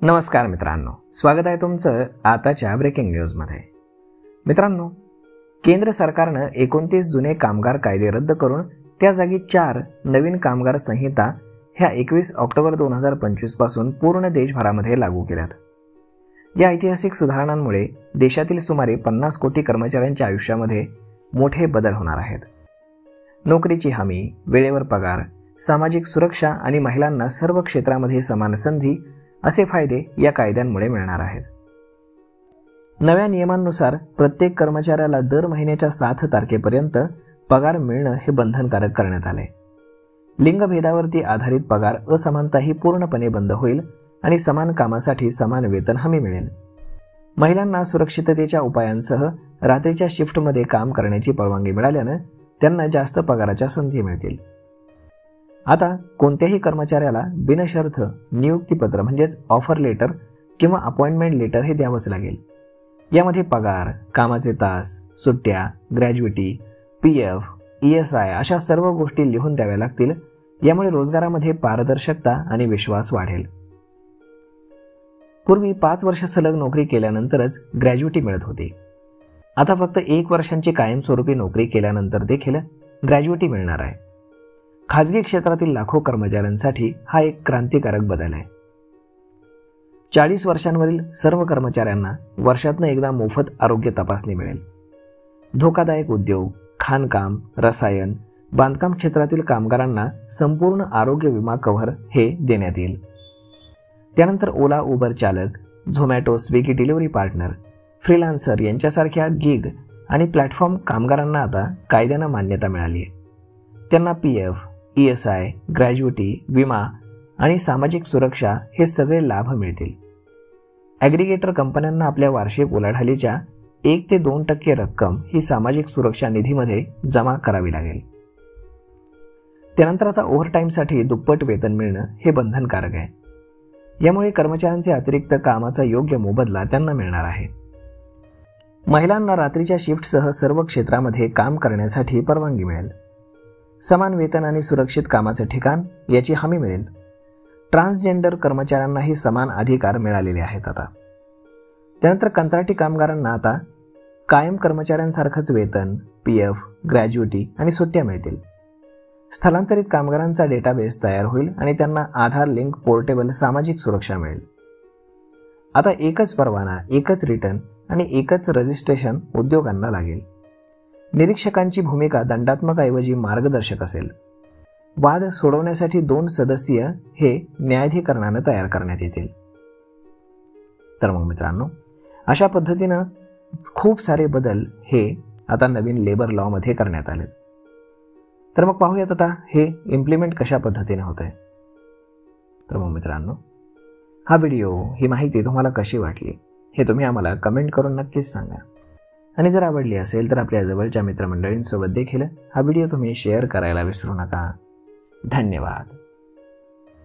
नमस्कार मित्रांनो, स्वागत आहे तुमचं आताच्या ब्रेकिंग न्यूजमध्ये। मित्रांनो, केंद्र सरकारनं 29 जुने कामगार कायदे रद्द करून त्या जागी 4 नवीन कामगार संहिता ह्या 21 ऑक्टोबर 2025 पासून पूर्ण देशभरामध्ये लागू केल्यात। या ऐतिहासिक सुधारणांमुळे देशातील सुमारे 50 कोटी कर्मचाऱ्यांच्या आयुष्यामध्ये मोठे बदल होणार आहेत। नोकरीची हमी, वेळेवर पगार, सामाजिक सुरक्षा आणि महिलांना सर्व क्षेत्रामध्ये समान संधी असे फायदे या कायद्यांमुळे मिळणार आहेत। नव्या नियमांनुसार प्रत्येक कर्मचाऱ्याला दर महिन्याच्या 7 तारखेपर्यंत पगार मिळणं हे बंधनकारक करण्यात आले। लिंगभेदावरती आधारित पगार असमानताही पूर्णपणे बंद होईल आणि समान कामासाठी समान वेतन हमी मिळेल। महिलांना सुरक्षिततेच्या उपायांसह रात्रीच्या शिफ्टमध्ये काम करण्याची परवानगी मिळाल्यानं त्यांना जास्त पगाराच्या संधी मिळतील। आता कोणत्याही कर्मचाऱ्याला बिनशर्त नियुक्तीपत्र म्हणजेच ऑफर लेटर किंवा अपॉइंटमेंट लेटर हे द्यावंच लागेल। यामध्ये पगार, कामाचे तास, सुट्ट्या, ग्रॅज्युटी, PF, ESI अशा सर्व गोष्टी लिहून द्याव्या लागतील। यामुळे रोजगारामध्ये पारदर्शकता आणि विश्वास वाढेल। पूर्वी 5 वर्ष सलग नोकरी केल्यानंतरच ग्रॅज्युटी मिळत होती। आता फक्त 1 वर्षांची कायमस्वरूपी नोकरी केल्यानंतर देखील ग्रॅज्युटी मिळणार आहे। खाजगी क्षेत्रातील लाखो कर्मचाऱ्यांसाठी हा एक क्रांतिकारक बदल आहे। 40 वर्षांवरील सर्व कर्मचाऱ्यांना वर्षातून एकदा मोफत आरोग्य तपासणी मिळेल। धोकादायक उद्योग, खाणकाम, रसायन, बांधकाम क्षेत्रातील कामगारांना संपूर्ण आरोग्य विमा कव्हर हे देण्यात येईल। त्यानंतर ओला, उबर चालक, Zomato, Swiggy delivery partner, freelancer यांच्यासारख्या गिग आणि प्लॅटफॉर्म कामगारांना आता कायद्यानं मान्यता मिळाली आहे। त्यांना PF, ESI, ग्रॅज्युटी, विमा आणि सामाजिक सुरक्षा हे सगळे लाभ मिळतील। ॲग्रिगेटर कंपन्यांना आपल्या वार्षिक उलाढालीच्या 1 ते 2% रक्कम ही सामाजिक सुरक्षा निधीमध्ये जमा करावी लागेल। त्यानंतर आता ओव्हरटाईमसाठी दुप्पट वेतन मिळणं हे बंधनकारक आहे। यामुळे कर्मचाऱ्यांचे अतिरिक्त कामाचा योग्य मोबदला त्यांना मिळणार आहे। महिलांना रात्रीच्या शिफ्टसह सर्व क्षेत्रामध्ये काम करण्यासाठी परवानगी मिळेल। समान वेतन आणि सुरक्षित कामाचे ठिकाण याची हमी मिळेल। ट्रान्सजेंडर कर्मचाऱ्यांनाही समान अधिकार मिळालेले आहेत आता। त्यानंतर कंत्राटी कामगारांना आता कायम कर्मचाऱ्यांसारखंच वेतन, PF, ग्रॅज्युटी आणि सुट्ट्या मिळतील। स्थलांतरित कामगारांचा डेटाबेस तयार होईल आणि त्यांना आधार लिंक पोर्टेबल सामाजिक सुरक्षा मिळेल। आता एकच परवाना, एकच रिटर्न आणि एकच रजिस्ट्रेशन उद्योगांना लागेल। निरीक्षकांची भूमिका दंडात्मक ऐवजी मार्गदर्शक असेल। वाद सोडवण्यासाठी 2 सदस्यीय हे न्यायाधिकरणाने तयार करण्यात येतील। तर मग मित्रांनो, अशा पद्धतीनं खूप सारे बदल हे आता नवीन लेबर लॉ मध्ये करण्यात आले। तर मग पाहूयात आता हे इम्प्लिमेंट कशा पद्धतीने होत आहे। तर मग मित्रांनो, हा व्हिडिओ, ही माहिती तुम्हाला कशी वाटली हे तुम्ही आम्हाला कमेंट करून नक्कीच सांगा। आणि जर आवडली असेल तर आपल्या जवळच्या मित्रमंडळींसोबत देखील हा व्हिडिओ तुम्ही शेअर करायला विसरू नका। धन्यवाद।